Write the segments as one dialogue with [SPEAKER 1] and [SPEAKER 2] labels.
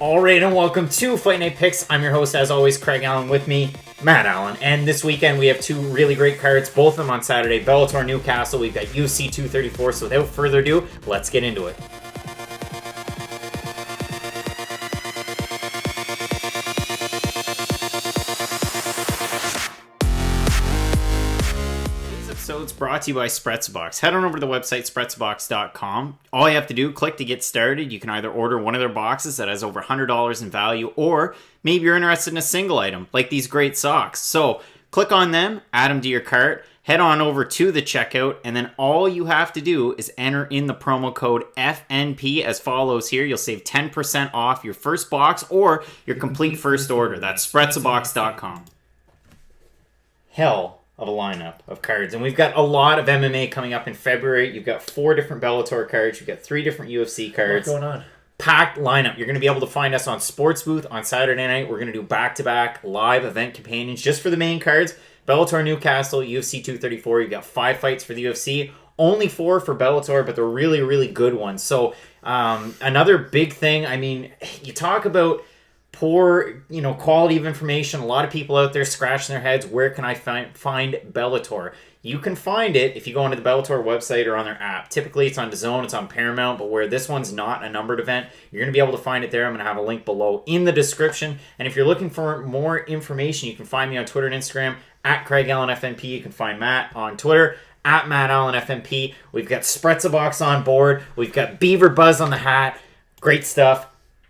[SPEAKER 1] Alright, and welcome to Fight Night Picks. I'm your host, as always, Craig Allen. With me, Matt Allen. And this weekend, we have two really great cards, both of them on Saturday. Bellator Newcastle, we've got UFC 234. So without further ado, let's get into it. It's brought to you by Spretzbox. Head on over to the website spretzbox.com. All you have to do, click to get started. You can either order one of their boxes that has over $100 in value, or maybe you're interested in a single item like these great socks. So click on them, add them to your cart, head on over to the checkout, and then all you have to do is enter in the promo code FNP as follows here. You'll save 10% off your first box or your complete first order. That's spretzbox.com. Hell of a lineup of cards, and we've got a lot of MMA coming up in February. You've got 4 different Bellator cards, you've got 3 different UFC cards.
[SPEAKER 2] What's going on?
[SPEAKER 1] Packed lineup. You're going to be able to find us on Sports Booth on Saturday night. We're going to do back-to-back live event companions just for the main cards. Bellator Newcastle, UFC 234. You've got 5 fights for the UFC, only 4 for Bellator, but they're really, really good ones. So another big thing, I mean, you talk about poor, quality of information. A lot of people out there scratching their heads, where can I find Bellator? You can find it if you go onto the Bellator website or on their app. Typically, it's on DAZN, it's on Paramount, but where this one's not a numbered event, you're going to be able to find it there. I'm going to have a link below in the description. And if you're looking for more information, you can find me on Twitter and Instagram, at Craig Allen FNP. You can find Matt on Twitter, at Matt Allen FNP. We've got Spretzbox on board. We've got Beaver Buzz on the hat. Great stuff.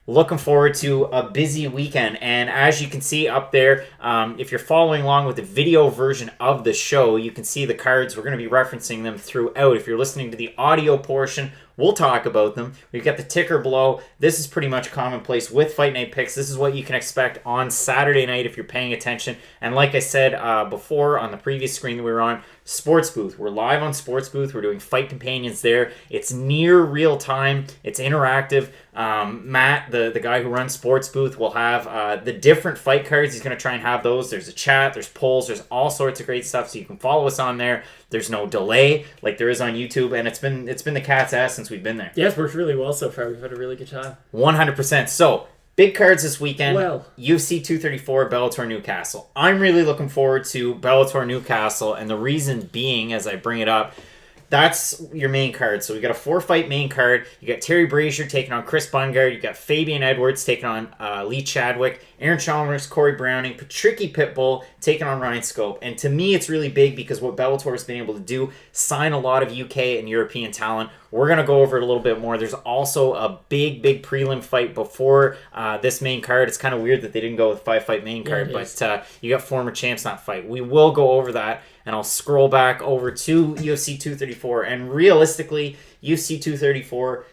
[SPEAKER 1] Looking forward to a busy weekend. And as you can see up there, if you're following along with the video version of the show, you can see the cards. We're going to be referencing them throughout. If you're listening to the audio portion, we'll talk about them. We've got the ticker below. This is pretty much commonplace with Fight Night Picks. This is what you can expect on Saturday night if you're paying attention. And like I said before on the previous screen that we were on, Sports Booth. We're live on Sports Booth. We're doing fight companions there. It's near real time. It's interactive. Matt, the guy who runs Sports Booth, will have the different fight cards. He's going to try and have those. There's a chat. There's polls. There's all sorts of great stuff. So you can follow us on there. There's no delay like there is on YouTube, and it's been the cat's ass since we've been there.
[SPEAKER 2] Yeah, it's worked really well so far. We've had a really good time.
[SPEAKER 1] 100%. So, big cards this weekend.
[SPEAKER 2] Well,
[SPEAKER 1] UFC 234, Bellator Newcastle. I'm really looking forward to Bellator Newcastle, and the reason being, as I bring it up, that's your main card. So we got a 4-fight main card. You got Terry Brazier taking on Chris Bungard. You got Fabian Edwards taking on Lee Chadwick. Aaron Chalmers, Corey Browning, Patricky Pitbull taking on Ryan Scope. And to me, it's really big because what Bellator has been able to do, sign a lot of UK and European talent. We're going to go over it a little bit more. There's also a big prelim fight before this main card. It's kind of weird that they didn't go with 5-fight main card, but you got former champs not fight. We will go over that, and I'll scroll back over to UFC 234. And realistically, UFC 234,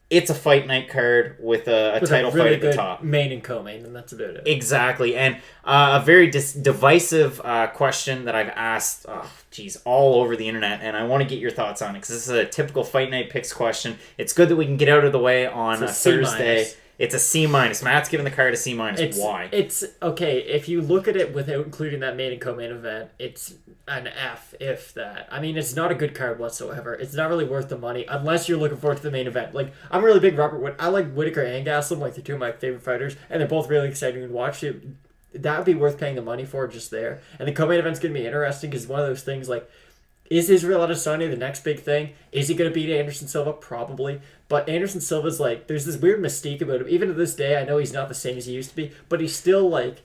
[SPEAKER 1] it's a fight night card with a title
[SPEAKER 2] really
[SPEAKER 1] fight at the top.
[SPEAKER 2] Main and co-main, and that's about it.
[SPEAKER 1] Exactly. And a very divisive question that I've asked, all over the internet, and I want to get your thoughts on it because this is a typical Fight Night Picks question. It's good that we can get out of the way on a Thursday. It's a C-. Matt's giving the card a C-. Why?
[SPEAKER 2] It's okay. If you look at it without including that main and co-main event, it's an F, if that. I mean, it's not a good card whatsoever. It's not really worth the money unless you're looking forward to the main event. Like, I'm a really big I like Whittaker and Gastelum, like they're 2 of my favorite fighters, and they're both really exciting to watch. That would be worth paying the money for just there. And the co-main event's going to be interesting because it's one of those things like, is Israel Adesanya the next big thing? Is he going to beat Anderson Silva? Probably. But Anderson Silva's like, there's this weird mystique about him. Even to this day, I know he's not the same as he used to be, but he's still like,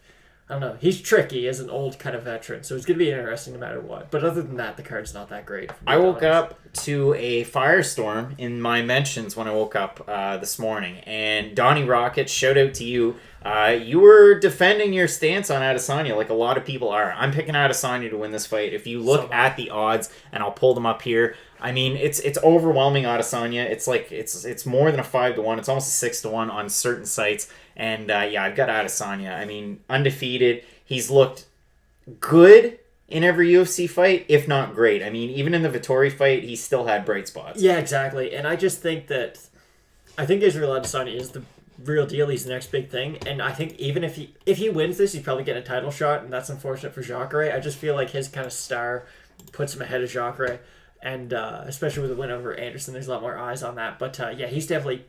[SPEAKER 2] I don't know, he's tricky as an old kind of veteran. So it's going to be interesting no matter what. But other than that, the card's not that great.
[SPEAKER 1] I woke up to a firestorm in my mentions when I woke up this morning. And Donnie Rocket, shout out to you. You were defending your stance on Adesanya like a lot of people are. I'm picking Adesanya to win this fight. If you look at the odds, and I'll pull them up here, I mean, it's overwhelming Adesanya. It's like it's more than a 5-1. It's almost a 6-1 on certain sites. And I've got Adesanya. I mean, undefeated. He's looked good in every UFC fight, if not great. I mean, even in the Vettori fight, he still had bright spots.
[SPEAKER 2] Yeah, exactly. And I just think that Israel Adesanya is the real deal. He's the next big thing, and I think even if he wins this, he's probably getting a title shot, and that's unfortunate for Jacare. I just feel like his kind of star puts him ahead of Jacare, and especially with the win over Anderson, there's a lot more eyes on that. But he's definitely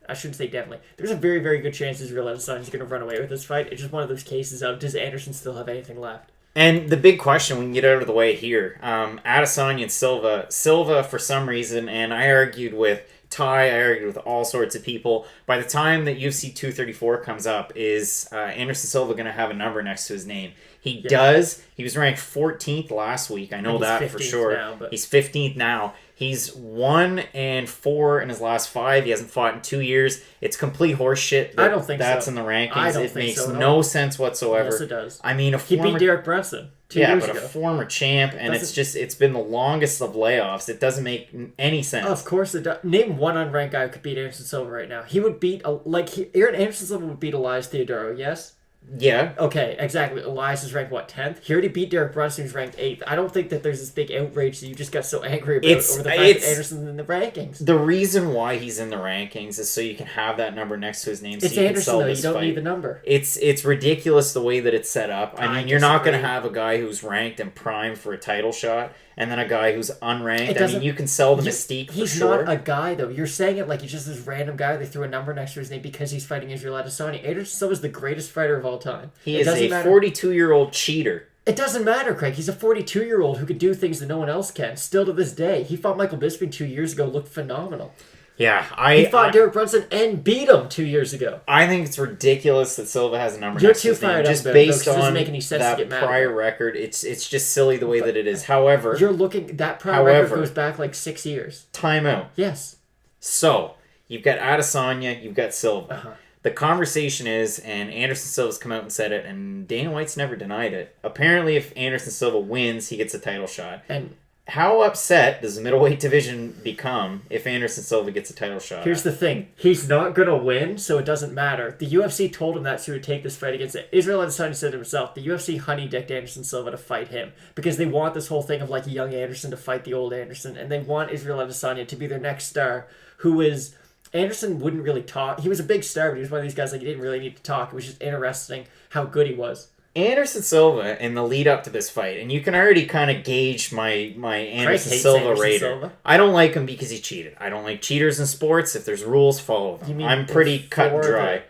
[SPEAKER 2] I shouldn't say definitely. There's a very, very good chance Israel Adesanya is going to run away with this fight. It's just one of those cases of, does Anderson still have anything left?
[SPEAKER 1] And the big question, we can get out of the way here, Adesanya and Silva. Silva, for some reason, and I argued with Ty, I argued with all sorts of people. By the time that UFC 234 comes up, is Anderson Silva going to have a number next to his name? He does. He was ranked 14th last week. I know that for sure. He's 15th now. He's 1-4 in his last 5. He hasn't fought in 2 years. It's complete horseshit.
[SPEAKER 2] I don't think
[SPEAKER 1] that's
[SPEAKER 2] so.
[SPEAKER 1] in the rankings.
[SPEAKER 2] I don't
[SPEAKER 1] it
[SPEAKER 2] think
[SPEAKER 1] makes
[SPEAKER 2] so
[SPEAKER 1] no sense whatsoever.
[SPEAKER 2] Yes, it does.
[SPEAKER 1] I mean,
[SPEAKER 2] he beat Derek Brunson 2 years ago.
[SPEAKER 1] A former champ, and it's been the longest of layoffs. It doesn't make any sense.
[SPEAKER 2] Of course it does. Name one unranked guy who could beat Anderson Silva right now. He would beat Aaron Anderson Silva would beat Elias Theodorou. Yes.
[SPEAKER 1] Yeah.
[SPEAKER 2] Okay, exactly. Elias is ranked, 10th? He already beat Derek Brunson, who's ranked 8th. I don't think that there's this big outrage that you just got so angry about over the fact that Anderson's in the rankings.
[SPEAKER 1] The reason why he's in the rankings is so you can have that number next to his name.
[SPEAKER 2] It's
[SPEAKER 1] so you
[SPEAKER 2] Anderson,
[SPEAKER 1] can sell
[SPEAKER 2] though.
[SPEAKER 1] this
[SPEAKER 2] You don't
[SPEAKER 1] fight.
[SPEAKER 2] need the number.
[SPEAKER 1] It's ridiculous the way that it's set up. I mean, you're not going to have a guy who's ranked and primed for a title shot, and then a guy who's unranked. I mean, you can sell the mystique for sure.
[SPEAKER 2] He's not a guy, though. You're saying it like he's just this random guy. They threw a number next to his name because he's fighting Israel Adesanya. Anderson Silva is the greatest fighter of all time.
[SPEAKER 1] He is a 42-year-old cheater.
[SPEAKER 2] It doesn't matter, Craig. He's a 42-year-old who can do things that no one else can. Still to this day. He fought Michael Bisping 2 years ago. Looked phenomenal.
[SPEAKER 1] Yeah,
[SPEAKER 2] he fought Derek Brunson and beat him 2 years ago.
[SPEAKER 1] I think it's ridiculous that Silva has a number
[SPEAKER 2] You're
[SPEAKER 1] next to his name.
[SPEAKER 2] Just
[SPEAKER 1] based on
[SPEAKER 2] doesn't make any sense
[SPEAKER 1] that
[SPEAKER 2] to get mad
[SPEAKER 1] prior record. It's just silly the way that it is. However,
[SPEAKER 2] you're looking that prior record goes back like 6 years.
[SPEAKER 1] Timeout.
[SPEAKER 2] Yes.
[SPEAKER 1] So you've got Adesanya, you've got Silva.
[SPEAKER 2] Uh-huh.
[SPEAKER 1] The conversation is, and Anderson Silva's come out and said it, and Dana White's never denied it. Apparently, if Anderson Silva wins, he gets a title shot.
[SPEAKER 2] And
[SPEAKER 1] how upset does the middleweight division become if Anderson Silva gets a title shot?
[SPEAKER 2] Here's the thing. He's not going to win, so it doesn't matter. The UFC told him that he would take this fight against it. Israel Adesanya said himself, the UFC honey-dicked Anderson Silva to fight him because they want this whole thing of like a young Anderson to fight the old Anderson, and they want Israel Adesanya to be their next star, who is... Anderson wouldn't really talk. He was a big star, but he was one of these guys like he didn't really need to talk. It was just interesting how good he was.
[SPEAKER 1] Anderson Silva in the lead up to this fight, and you can already kind of gauge my Anderson Silva rater. I don't like him because he cheated. I don't like cheaters in sports. If there's rules, follow them. I'm pretty cut and dry.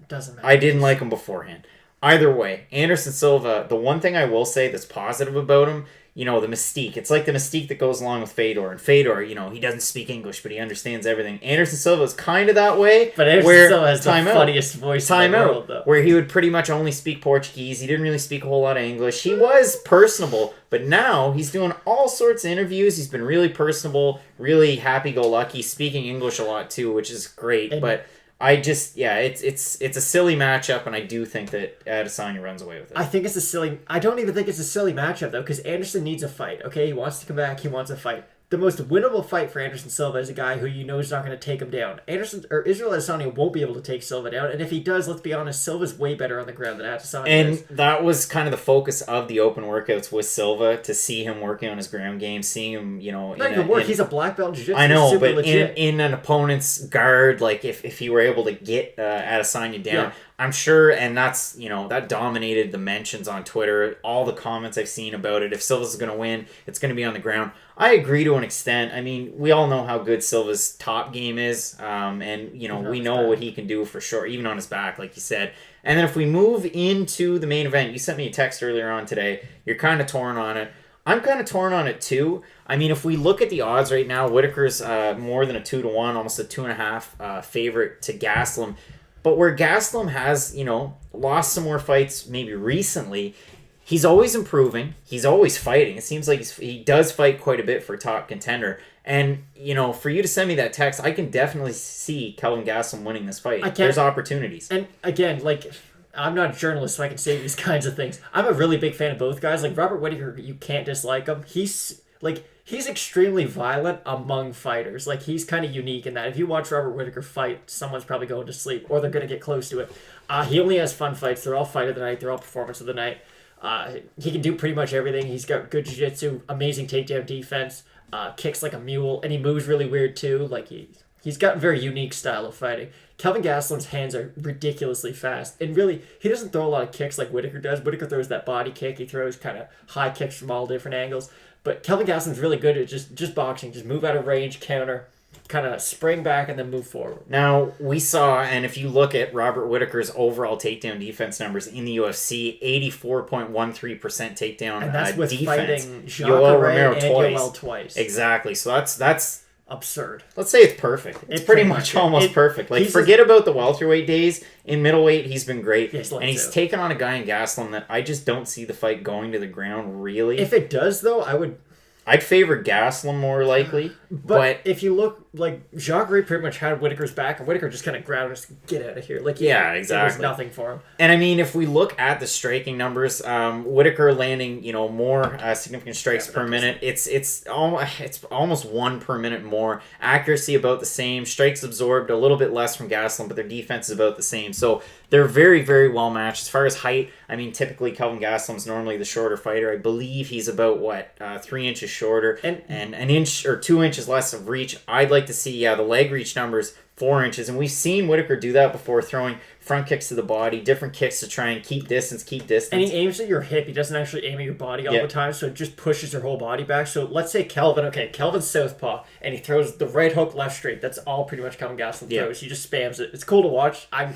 [SPEAKER 2] Doesn't matter.
[SPEAKER 1] I didn't like him beforehand. Either way, Anderson Silva, the one thing I will say that's positive about him, the mystique. It's like the mystique that goes along with Fedor. And Fedor, he doesn't speak English, but he understands everything. Anderson Silva is kind of that way.
[SPEAKER 2] But Anderson Silva has the funniest voice in the world, though.
[SPEAKER 1] Where he would pretty much only speak Portuguese. He didn't really speak a whole lot of English. He was personable, but now he's doing all sorts of interviews. He's been really personable, really happy-go-lucky, speaking English a lot too, which is great. But I just, it's a silly matchup, and I do think that Adesanya runs away with it.
[SPEAKER 2] I don't even think it's a silly matchup, though, because Anderson needs a fight, okay? He wants to come back. He wants a fight. The most winnable fight for Anderson Silva is a guy who you know is not going to take him down. Israel Adesanya won't be able to take Silva down, and if he does, let's be honest, Silva's way better on the ground than Adesanya is.
[SPEAKER 1] And that was kind of the focus of the open workouts with Silva, to see him working on his ground game, seeing him,
[SPEAKER 2] he's a black belt in jiu-jitsu.
[SPEAKER 1] I know, but in an opponent's guard, like if he were able to get Adesanya down, I'm sure, and that's, that dominated the mentions on Twitter, all the comments I've seen about it. If Silva's going to win, it's going to be on the ground. I agree to an extent. I mean, we all know how good Silva's top game is, and, we know what he can do for sure, even on his back, like you said. And then if we move into the main event, you sent me a text earlier on today. You're kind of torn on it. I'm kind of torn on it, too. I mean, if we look at the odds right now, Whitaker's more than a 2-1, almost a 2.5 favorite to Gastelum. But where Gastelum has, lost some more fights maybe recently, he's always improving. He's always fighting. It seems like he does fight quite a bit for a top contender. And, for you to send me that text, I can definitely see Kelvin Gastelum winning this fight. There's opportunities.
[SPEAKER 2] And again, I'm not a journalist, so I can say these kinds of things. I'm a really big fan of both guys. Like, Robert Whitaker, you can't dislike him. He's extremely violent among fighters. Like, he's kind of unique in that if you watch Robert Whitaker fight, someone's probably going to sleep, or they're going to get close to it. He only has fun fights. They're all fight of the night. They're all performance of the night. He can do pretty much everything. He's got good jiu-jitsu, amazing takedown defense, kicks like a mule, and he moves really weird too. Like, he's got a very unique style of fighting. Kelvin Gastelum's hands are ridiculously fast. And really, he doesn't throw a lot of kicks like Whitaker does. Whitaker throws that body kick. He throws kind of high kicks from all different angles. But Kelvin Gastelum's really good at just boxing. Just move out of range, counter. kind of spring back and then move forward.
[SPEAKER 1] Now, we saw, and if you look at Robert Whittaker's overall takedown defense numbers in the UFC, 84.13% takedown
[SPEAKER 2] And that's with
[SPEAKER 1] defense.
[SPEAKER 2] fighting Jacare and Yoel twice.
[SPEAKER 1] Exactly. So that's
[SPEAKER 2] absurd.
[SPEAKER 1] Let's say it's perfect. It's pretty much almost perfect. Like, forget about the welterweight days. In middleweight, he's been great. And he's taken on a guy in Gastelum that I just don't see the fight going to the ground, really.
[SPEAKER 2] If it does, though,
[SPEAKER 1] I'd favor Gastelum more likely. But
[SPEAKER 2] if you look, like, Jacare pretty much had Whittaker's back, and Whittaker just kind of grabbed us, get out of here. Like,
[SPEAKER 1] yeah, exactly.
[SPEAKER 2] It was nothing for him.
[SPEAKER 1] And I mean, if we look at the striking numbers, Whittaker landing, more significant strikes per minute. It's almost 1 per minute more. Accuracy about the same. Strikes absorbed a little bit less from Gastelum, but their defense is about the same. So they're very, very well matched. As far as height, I mean, typically Kelvin Gastelum's normally the shorter fighter. I believe he's about 3 inches shorter and an inch or 2 inches less of reach. I'd like to see the leg reach numbers 4 inches, and we've seen Whittaker do that before, throwing front kicks to the body, different kicks to try and keep distance.
[SPEAKER 2] And he aims at your hip. He doesn't actually aim at your body all the time, so it just pushes your whole body back. So let's say Kelvin's southpaw, and he throws the right hook, left straight. That's all pretty much Kelvin Gastelum throws. He just spams it. It's cool to watch. I'm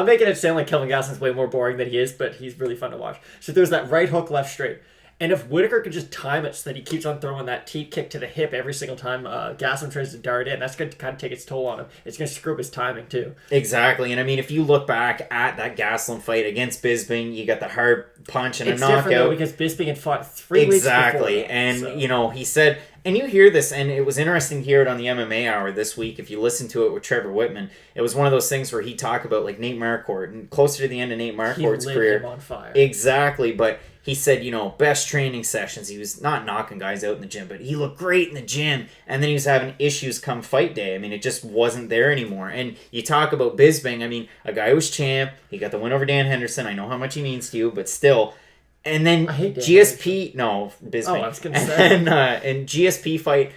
[SPEAKER 2] making it sound like Kelvin Gastelum's way more boring than he is, but he's really fun to watch. So there's that right hook, left straight. And if Whittaker could just time it so that he keeps on throwing that teep kick to the hip every single time Gastelum tries to dart in, that's going to kind of take its toll on him. It's going to screw up his timing, too.
[SPEAKER 1] Exactly. And I mean, if you look back at that Gastelum fight against Bisping, you got the hard punch and a knockout. It's different, though,
[SPEAKER 2] because Bisping had fought 3 weeks before.
[SPEAKER 1] Exactly. And, he said, and you hear this, and it was interesting to hear it on the MMA Hour this week. If you listen to it with Trevor Whitman, it was one of those things where he talked about, like, Nate Marquardt, and closer to the end of Nate Marquardt's career.
[SPEAKER 2] Him on fire.
[SPEAKER 1] Exactly. But he said, best training sessions. He was not knocking guys out in the gym, but he looked great in the gym. And then he was having issues come fight day. I mean, it just wasn't there anymore. And you talk about Bisping. I mean, a guy who was champ. He got the win over Dan Henderson. I know how much he means to you, but still. And then GSP, no, Bisping. Oh,
[SPEAKER 2] I was going to say.
[SPEAKER 1] And GSP fight,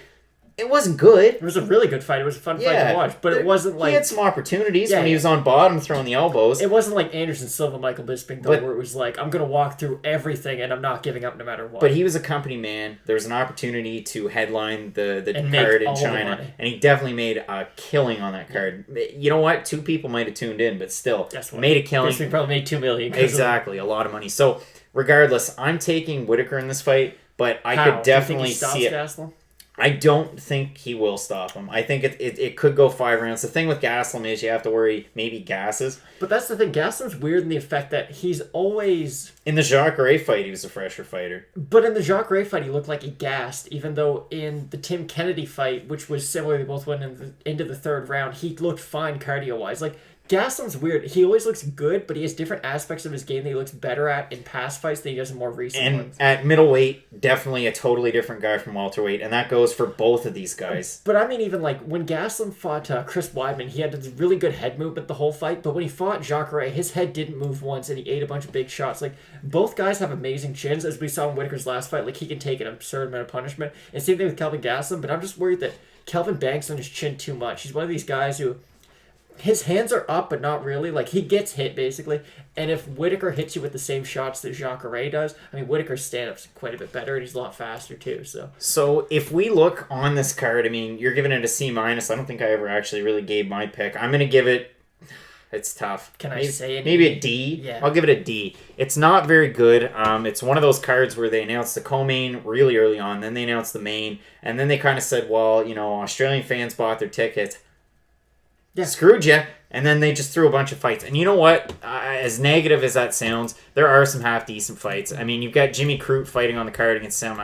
[SPEAKER 1] it wasn't good.
[SPEAKER 2] It was a really good fight. It was a fun fight to watch, but it wasn't like...
[SPEAKER 1] He had some opportunities when he was on bottom throwing the elbows.
[SPEAKER 2] It wasn't like Anderson Silva, Michael Bisping, though, where it was like, I'm going to walk through everything and I'm not giving up no matter what.
[SPEAKER 1] But he was a company man. There was an opportunity to headline the card in China, and he definitely made a killing on that card. You know what? 2 people might have tuned in, but still, made a killing.
[SPEAKER 2] Bisping probably made $2 million.
[SPEAKER 1] Exactly, a lot of money. So, regardless, I'm taking Whittaker in this fight, but I could definitely see it.
[SPEAKER 2] Gastelum?
[SPEAKER 1] I don't think he will stop him. I think it could go 5 rounds. The thing with Gastelum is you have to worry maybe gasses.
[SPEAKER 2] But that's the thing. Gastelum's weird in the effect that he's always...
[SPEAKER 1] In the Jacare fight, he was a fresher fighter.
[SPEAKER 2] But in the Jacare fight, he looked like he gassed, even though in the Tim Kennedy fight, which was similar, they both went into the 3rd round, he looked fine cardio-wise. Like, Gastelum's weird. He always looks good, but he has different aspects of his game that he looks better at in past fights than he does in more recent ones.
[SPEAKER 1] And at middleweight, definitely a totally different guy from welterweight, and that goes for both of these guys.
[SPEAKER 2] But I mean, even like when Gastelum fought Chris Weidman, he had a really good head movement the whole fight, but when he fought Jacare, his head didn't move once, and he ate a bunch of big shots. Like, both guys have amazing chins, as we saw in Whittaker's last fight. Like, he can take an absurd amount of punishment. And same thing with Kelvin Gastelum, but I'm just worried that Kelvin banks on his chin too much. He's one of these guys who... His hands are up, but not really. Like, he gets hit, basically. And if Whittaker hits you with the same shots that Jacare does, I mean, Whittaker's stand-up's quite a bit better, and he's a lot faster, too. So
[SPEAKER 1] if we look on this card, I mean, you're giving it a C-. I don't think I ever actually really gave my pick. I'm going to give it... It's tough.
[SPEAKER 2] Can I say it?
[SPEAKER 1] Maybe a D?
[SPEAKER 2] Yeah.
[SPEAKER 1] I'll give it a D. It's not very good. It's one of those cards where they announced the co-main really early on, then they announced the main, and then they kind of said, well, Australian fans bought their tickets. Yeah. Screwed you, and then they just threw a bunch of fights. And you know what? As negative as that sounds, there are some half-decent fights. I mean, you've got Jimmy Crute fighting on the card against Sam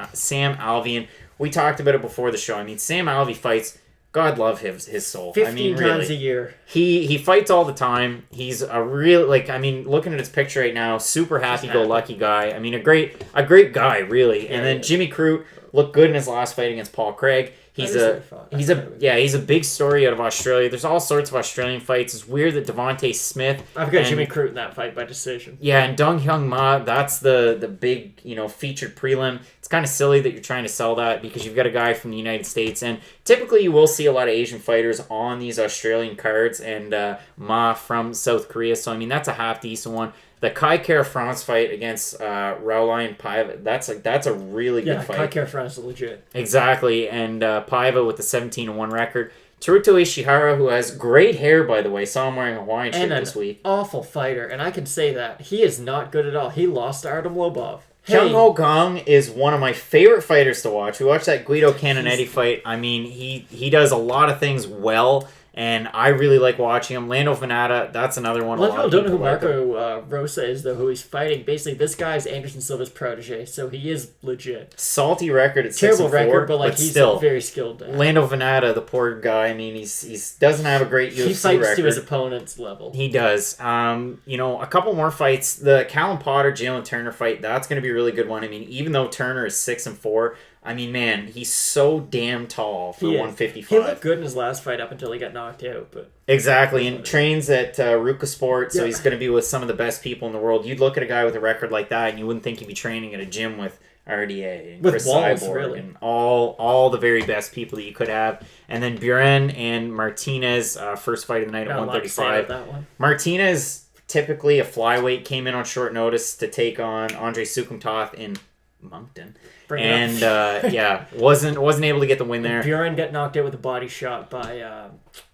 [SPEAKER 1] Alvey. We talked about it before the show. I mean, Sam Alvey fights, God love his soul.
[SPEAKER 2] 15 times a year.
[SPEAKER 1] He fights all the time. He's a real, looking at his picture right now, super happy-go-lucky guy. I mean, a great guy, really. And then Jimmy Crute looked good in his last fight against Paul Craig. He's a big story out of Australia. There's all sorts of Australian fights. It's weird that Devontae Smith.
[SPEAKER 2] I've got Jimmy Crute in that fight by decision.
[SPEAKER 1] Yeah, and Dong Hyung Ma. That's the big featured prelim. It's kind of silly that you're trying to sell that because you've got a guy from the United States, and typically you will see a lot of Asian fighters on these Australian cards, and Ma from South Korea. So I mean that's a half decent one. The Kai Kara France fight against Raulian Paiva, that's a really good fight.
[SPEAKER 2] Yeah, Kai Kara France is legit.
[SPEAKER 1] Exactly, and Paiva with the 17-1 record. Teruto Ishihara, who has great hair, by the way. Saw him wearing a Hawaiian shirt
[SPEAKER 2] And an
[SPEAKER 1] this week.
[SPEAKER 2] awful fighter, and I can say that. He is not good at all. He lost to Artem Lobov.
[SPEAKER 1] Kyung Ho Kong is one of my favorite fighters to watch. We watched that Guido Canonetti fight. I mean, he does a lot of things well, and I really like watching him. Lando Venata, that's another one.
[SPEAKER 2] A lot of people don't know who Marco Rosa is, though, who he's fighting. Basically, this guy's Anderson Silva's protege, so he is legit.
[SPEAKER 1] Salty record at 6-4,
[SPEAKER 2] terrible record, but like he's
[SPEAKER 1] still
[SPEAKER 2] very skilled.
[SPEAKER 1] Lando Venata, the poor guy. I mean, he's doesn't have a great UFC record.
[SPEAKER 2] He fights to his opponent's level.
[SPEAKER 1] He does. A couple more fights. The Callum Potter Jalen Turner fight. That's going to be a really good one. I mean, even though Turner is 6-4. I mean, man, he's so damn tall for 155.
[SPEAKER 2] He looked good in his last fight up until he got knocked out. But
[SPEAKER 1] exactly, and trains at Ruka Sport, so he's going to be with some of the best people in the world. You'd look at a guy with a record like that, and you wouldn't think he'd be training at a gym with RDA and
[SPEAKER 2] with
[SPEAKER 1] Chris
[SPEAKER 2] Wallace,
[SPEAKER 1] Cyborg
[SPEAKER 2] really.
[SPEAKER 1] and all the very best people that you could have. And then Buren and Martinez, first fight of the night at 135.
[SPEAKER 2] That one.
[SPEAKER 1] Martinez, typically a flyweight, came in on short notice to take on Andre Sukumtoth in Moncton. Wasn't able to get the win there.
[SPEAKER 2] Buren got knocked out with a body shot by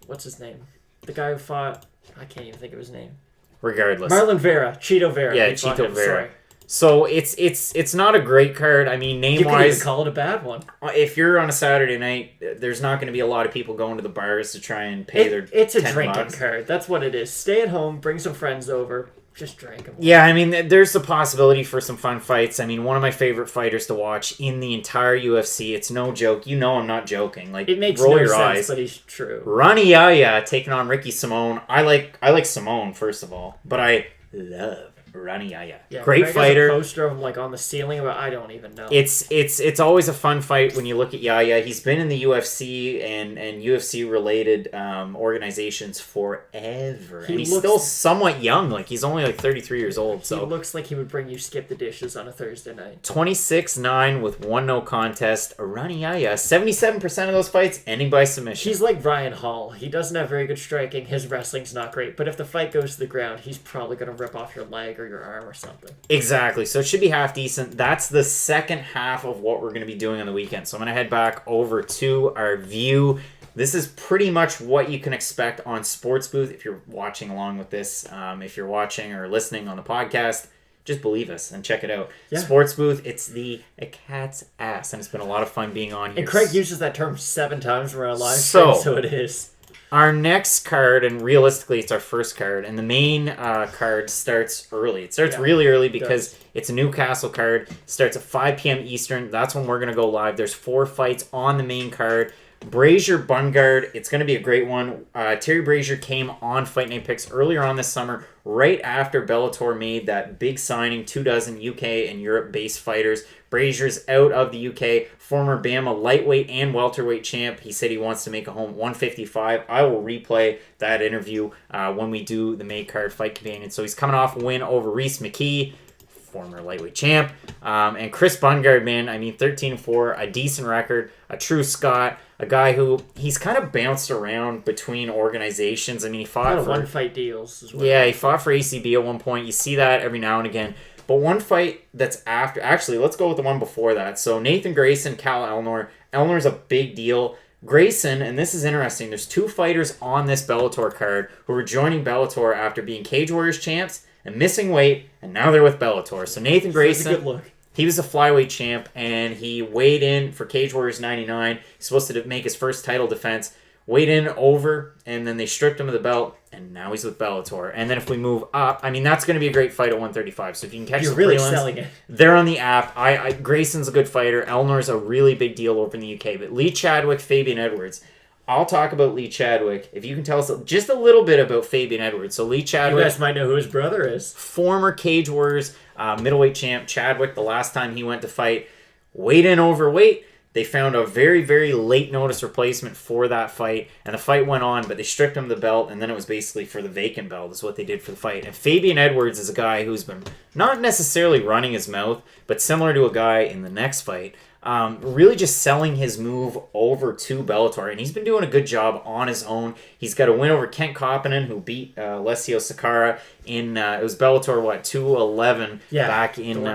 [SPEAKER 2] what's his name? The guy who fought, I can't even think of his name.
[SPEAKER 1] Regardless,
[SPEAKER 2] Marlon Vera, Cheeto Vera.
[SPEAKER 1] Yeah, Cheeto Vera. So it's not a great card. I mean, name
[SPEAKER 2] you could
[SPEAKER 1] wise,
[SPEAKER 2] even call it a bad one.
[SPEAKER 1] If you're on a Saturday night, there's not going to be a lot of people going to the bars to try and pay their.
[SPEAKER 2] It's a
[SPEAKER 1] $10.
[SPEAKER 2] drinking card. That's what it is. Stay at home, bring some friends over. Just drink them.
[SPEAKER 1] Yeah, I mean, there's a possibility for some fun fights. I mean, one of my favorite fighters to watch in the entire UFC. It's no joke. You know I'm not joking. Like,
[SPEAKER 2] it makes
[SPEAKER 1] roll
[SPEAKER 2] no
[SPEAKER 1] your
[SPEAKER 2] sense,
[SPEAKER 1] eyes.
[SPEAKER 2] but he's true.
[SPEAKER 1] Ronnie Yaya taking on Ricky Simone. I like Simone, first of all, but I love Ronnie Yaya.
[SPEAKER 2] Yeah,
[SPEAKER 1] great
[SPEAKER 2] Greg
[SPEAKER 1] fighter.
[SPEAKER 2] Has a poster of him like on the ceiling, but I don't even know.
[SPEAKER 1] It's always a fun fight when you look at Yaya. He's been in the UFC and UFC related organizations forever, and he's still somewhat young. Like he's only like 33 years old. So
[SPEAKER 2] he looks like he would bring you skip the dishes on a Thursday night.
[SPEAKER 1] 26-9 with 1 no contest. Ronnie Yaya, 77% of those fights ending by submission.
[SPEAKER 2] He's like Ryan Hall. He doesn't have very good striking. His wrestling's not great, but if the fight goes to the ground, he's probably gonna rip off your leg or your arm or something.
[SPEAKER 1] Exactly. So it should be half decent. That's the second half of what we're going to be doing on the weekend. So I'm going to head back over to our view. This is pretty much what you can expect on Sports Booth if you're watching along with this. If you're watching or listening on the podcast, just believe us and check it out. Yeah. Sports Booth, it's the cat's ass, and it's been a lot of fun being on here.
[SPEAKER 2] And Craig uses that term 7 times for our live stream, so it is.
[SPEAKER 1] Our next card, and realistically it's our first card, and the main card starts early. It starts really early because it's a Newcastle card. It starts at 5 p.m. Eastern. That's when we're going to go live. There's 4 fights on the main card. Brazier Bungard, it's going to be a great one. Terry Brazier came on Fight Night Picks earlier on this summer, right after Bellator made that big signing, 24 UK and Europe-based fighters. Brazier's out of the UK, former Bama lightweight and welterweight champ. He said he wants to make a home 155. I will replay that interview when we do the main card fight companion. So he's coming off a win over Reese McKee, former lightweight champ. And Chris Bungard, man, I mean, 13-4, a decent record, a true Scot, a guy who he's kind of bounced around between organizations. I mean, he fought for
[SPEAKER 2] one-fight deals as well.
[SPEAKER 1] Yeah, he fought for ACB at one point. You see that every now and again. But one fight that's after... Actually, let's go with the one before that. So Nathan Grayson, Cal Elnor. Elnor's a big deal. Grayson, and this is interesting, there's 2 fighters on this Bellator card who are joining Bellator after being Cage Warriors champs and missing weight, and now they're with Bellator. So Nathan Grayson...
[SPEAKER 2] That's a good look.
[SPEAKER 1] He was a flyweight champ, and he weighed in for Cage Warriors 99. He's supposed to make his first title defense. Weighed in over, and then they stripped him of the belt, and now he's with Bellator. And then if we move up, I mean, that's going to be a great fight at 135. So if you can catch the prelims,
[SPEAKER 2] selling it.
[SPEAKER 1] They're on the app. Grayson's a good fighter. Elnor's a really big deal over in the UK. But Lee Chadwick, Fabian Edwards. I'll talk about Lee Chadwick. If you can tell us just a little bit about Fabian Edwards. So Lee Chadwick...
[SPEAKER 2] You guys might know who his brother is.
[SPEAKER 1] Former Cage Warriors middleweight champ. Chadwick, the last time he went to fight, weighed in overweight. They found a very, very late notice replacement for that fight, and the fight went on, but they stripped him of the belt, and then it was basically for the vacant belt is what they did for the fight. And Fabian Edwards is a guy who's been not necessarily running his mouth, but similar to a guy in the next fight, really just selling his move over to Bellator, and he's been doing a good job on his own. He's got a win over Kent Koppinen, who beat Alessio Sakara in, it was Bellator, 211 back in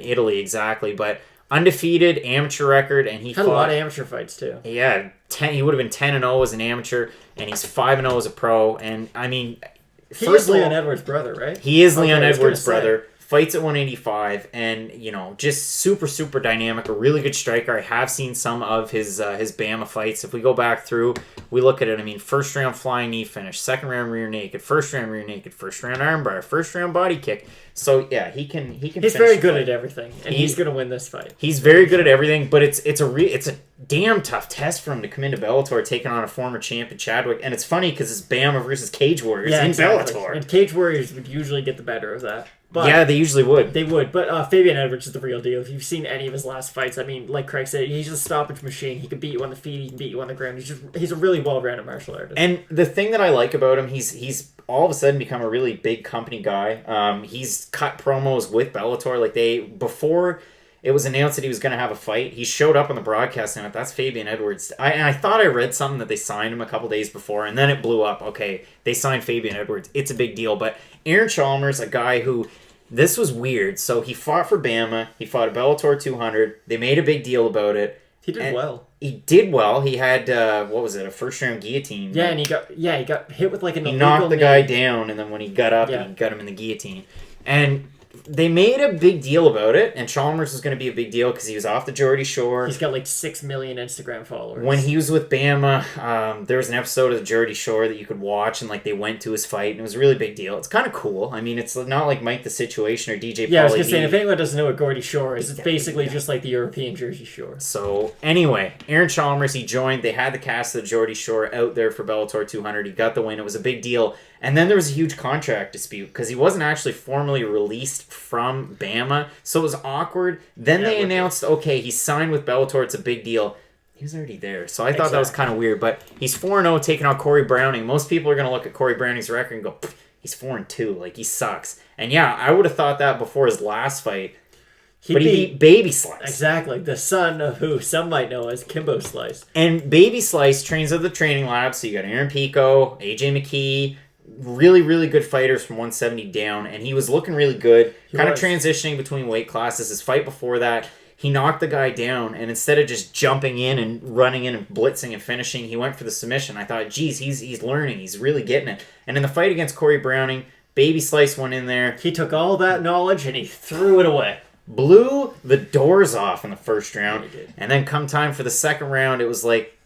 [SPEAKER 1] Italy, exactly, but... undefeated amateur record, and he
[SPEAKER 2] had a lot of amateur fights too.
[SPEAKER 1] Yeah, 10. He would have been 10-0 as an amateur, and he's 5-0 as a pro. And I mean,
[SPEAKER 2] he is Leon Edwards' brother, right?
[SPEAKER 1] He is Leon Edwards' brother. Fights at 185, and just super, super dynamic. A really good striker. I have seen some of his Bama fights. If we go back through, we look at it. I mean, first round flying knee finish, second round rear naked, first round rear naked, first round armbar, first round body kick. So yeah, he can. He's
[SPEAKER 2] very good at everything, and he's going to win this fight.
[SPEAKER 1] He's very good at everything, but it's a damn tough test for him to come into Bellator taking on a former champion Chadwick. And it's funny because it's Bama versus Cage Warriors in Bellator,
[SPEAKER 2] and Cage Warriors would usually get the better of that. But
[SPEAKER 1] yeah, they usually would.
[SPEAKER 2] They would, but Fabian Edwards is the real deal. If you've seen any of his last fights, I mean, like Craig said, he's a stoppage machine. He can beat you on the feet, he can beat you on the ground. He's a really well-rounded martial artist.
[SPEAKER 1] And the thing that I like about him, he's all of a sudden become a really big company guy. He's cut promos with Bellator. Like before it was announced that he was going to have a fight, he showed up on the broadcast and that's Fabian Edwards. I thought I read something that they signed him a couple days before, and then it blew up. Okay, they signed Fabian Edwards. It's a big deal. But Aaron Chalmers, a guy who... This was weird. So he fought for Bama. He fought at Bellator 200. They made a big deal about it.
[SPEAKER 2] He did well.
[SPEAKER 1] He did well. He had a first round guillotine.
[SPEAKER 2] Yeah, and he got hit with like an illegal
[SPEAKER 1] He knocked the guy
[SPEAKER 2] knee.
[SPEAKER 1] down, and then when he got up, he got him in the guillotine. And they made a big deal about it, and Chalmers was going to be a big deal because he was off the Geordie Shore.
[SPEAKER 2] He's got like 6 million Instagram followers.
[SPEAKER 1] When he was with Bama, there was an episode of the Geordie Shore that you could watch, and like they went to his fight, and it was a really big deal. It's kind of cool. I mean, it's not like Mike the Situation or DJ Pauly.
[SPEAKER 2] Yeah, I was going to say, if anyone doesn't know what Geordie Shore is, it's basically just like the European Jersey Shore.
[SPEAKER 1] So anyway, Aaron Chalmers, he joined. They had the cast of the Geordie Shore out there for Bellator 200. He got the win. It was a big deal. And then there was a huge contract dispute because he wasn't actually formally released from Bama. So it was awkward. Then they announced, okay, he's signed with Bellator. It's a big deal. He was already there. So I thought that was kind of weird. But he's 4-0 taking on Corey Browning. Most people are going to look at Corey Browning's record and go, he's 4-2. Like, he sucks. And yeah, I would have thought that before his last fight. He beat Baby Slice.
[SPEAKER 2] Exactly. The son of who some might know as Kimbo Slice.
[SPEAKER 1] And Baby Slice trains at the training lab. So you got Aaron Pico, AJ McKee, really, really good fighters from 170 down. And he was looking really good. Kind of transitioning between weight classes. His fight before that, he knocked the guy down. And instead of just jumping in and running in and blitzing and finishing, he went for the submission. I thought, geez, he's learning. He's really getting it. And in the fight against Corey Browning, Baby Slice went in there.
[SPEAKER 2] He took all that knowledge and he threw it away.
[SPEAKER 1] Blew the doors off in the first round. And then come time for the second round, it was like,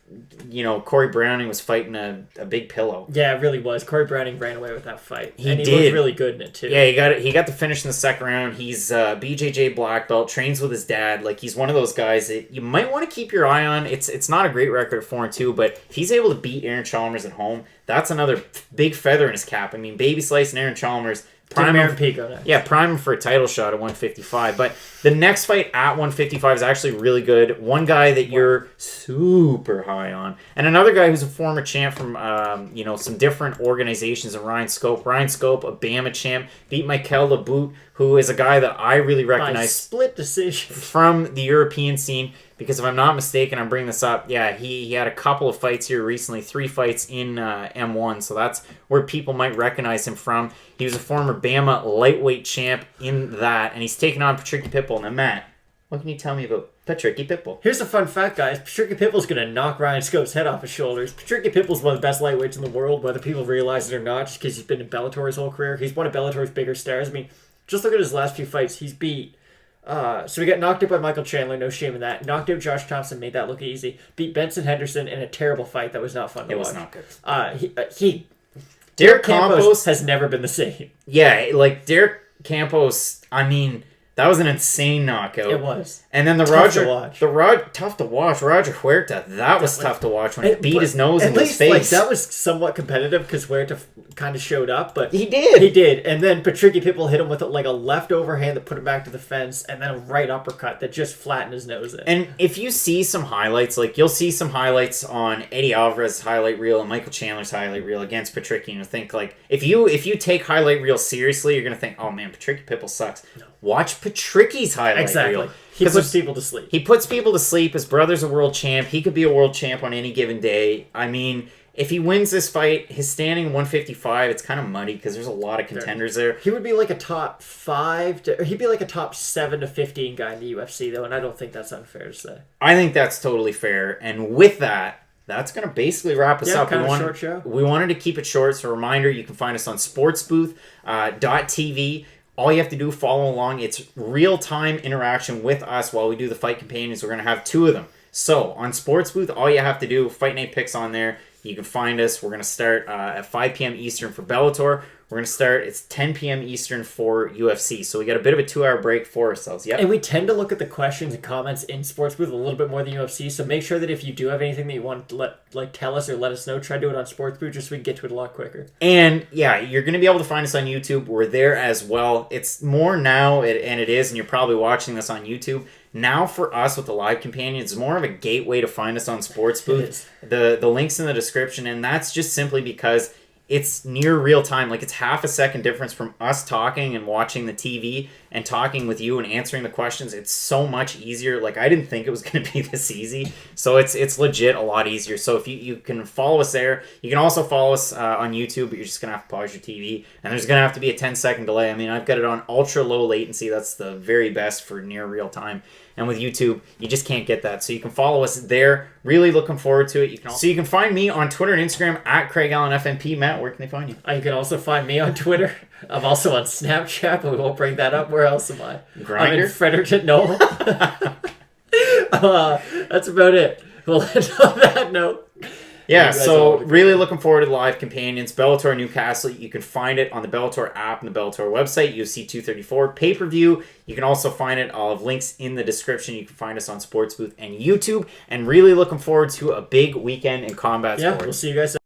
[SPEAKER 1] Corey Browning was fighting a big pillow.
[SPEAKER 2] Yeah, it really was. Corey Browning ran away with that fight.
[SPEAKER 1] He
[SPEAKER 2] looked really good in it, too.
[SPEAKER 1] Yeah, he got the finish in the second round. He's BJJ black belt, trains with his dad. Like, he's one of those guys that you might want to keep your eye on. It's not a great record at 4-2, but if he's able to beat Aaron Chalmers at home, that's another big feather in his cap. I mean, Baby Slice and Aaron Chalmers... prime him for a title shot at 155. But the next fight at 155 is actually really good. One guy that you're super high on, and another guy who's a former champ from some different organizations. Ryan Scope, a Bama champ, beat Mikel LeBout, who is a guy that I really recognize
[SPEAKER 2] by split decision
[SPEAKER 1] from the European scene. Because if I'm not mistaken, I'm bringing this up. Yeah, he had a couple of fights here recently, 3 fights in M1. So that's where people might recognize him from. He was a former Bama lightweight champ in that, and he's taking on Patricky Pitbull. Now, Matt, what can you tell me about Patricky Pitbull?
[SPEAKER 2] Here's a fun fact, guys. Patricky Pitbull's going to knock Ryan Scope's head off his shoulders. Patricky Pitbull's one of the best lightweights in the world, whether people realize it or not, just because he's been in Bellator his whole career. He's one of Bellator's bigger stars. I mean, just look at his last few fights. He's beat... so we got knocked out by Michael Chandler, no shame in that. Knocked out Josh Thompson, made that look easy. Beat Benson Henderson in a terrible fight that was not fun to watch.
[SPEAKER 1] It was not
[SPEAKER 2] good.
[SPEAKER 1] Derek
[SPEAKER 2] Campos has never been the same.
[SPEAKER 1] Yeah, like Derek Campos, I mean, that was an insane knockout.
[SPEAKER 2] It was.
[SPEAKER 1] And then tough to watch. Roger Huerta, that was tough to watch when he beat his nose into his face.
[SPEAKER 2] Like, that was somewhat competitive because Huerta kind of showed up, but
[SPEAKER 1] he did.
[SPEAKER 2] And then Patricky Pitbull hit him with like a left overhand that put him back to the fence, and then a right uppercut that just flattened his nose in.
[SPEAKER 1] And if you see some highlights, like you'll see some highlights on Eddie Alvarez's highlight reel and Michael Chandler's highlight reel against Patricky, and you think like if you take highlight reel seriously, you're gonna think, oh man, Patricky Pitbull sucks. No. Watch Patricky's highlight reel.
[SPEAKER 2] He puts people to sleep.
[SPEAKER 1] He puts people to sleep. His brother's a world champ. He could be a world champ on any given day. I mean, If he wins this fight, his standing 155, it's kind of muddy because there's a lot of contenders there.
[SPEAKER 2] He would be like a top 5 or he'd be like a top 7 to 15 guy in the UFC though, and I don't think that's unfair to say.
[SPEAKER 1] I think that's totally fair. And with that, that's going to basically wrap us up.
[SPEAKER 2] Kind of short show.
[SPEAKER 1] We wanted to keep it short. So, a reminder, you can find us on sportsbooth.tv. All you have to do, follow along. It's real-time interaction with us while we do the Fight Companions. We're going to have 2 of them. So, on Sportsbooth, all you have to do, Fight Night Picks on there. You can find us. We're going to start at 5 p.m. Eastern for Bellator. We're going to start, it's 10 p.m. Eastern for UFC. So we got a bit of a 2-hour break for ourselves. Yep.
[SPEAKER 2] And we tend to look at the questions and comments in Sports Booth a little bit more than UFC. So make sure that if you do have anything that you want to tell us or let us know, try to do it on Sports Booth just so we can get to it a lot quicker.
[SPEAKER 1] And yeah, you're going to be able to find us on YouTube. We're there as well. It's more now, and it is, and you're probably watching this on YouTube. Now for us with the live companion, it's more of a gateway to find us on Sports Booth. The link's in the description, and that's just simply because it's near real time. Like, it's half a second difference from us talking and watching the TV and talking with you and answering the questions. It's so much easier. Like, I didn't think it was going to be this easy. So it's legit a lot easier. So if you can follow us there. You can also follow us on YouTube, but you're just going to have to pause your TV. And there's going to have to be a 10-second delay. I mean, I've got it on ultra low latency. That's the very best for near real time. And with YouTube, you just can't get that. So you can follow us there. Really looking forward to it. So you can find me on Twitter and Instagram at CraigAllenFMP. Matt, where can they find you?
[SPEAKER 2] You can also find me on Twitter. I'm also on Snapchat, but we won't bring that up. Where else am I?
[SPEAKER 1] Grindr?
[SPEAKER 2] I'm in Fredericton. No. That's about it. We'll end on that note.
[SPEAKER 1] Yeah, so really looking forward to the live companions. Bellator Newcastle, you can find it on the Bellator app and the Bellator website, UFC 234 pay-per-view. You can also find it. I'll have links in the description. You can find us on Sports Booth and YouTube. And really looking forward to a big weekend in combat sports.
[SPEAKER 2] We'll see you guys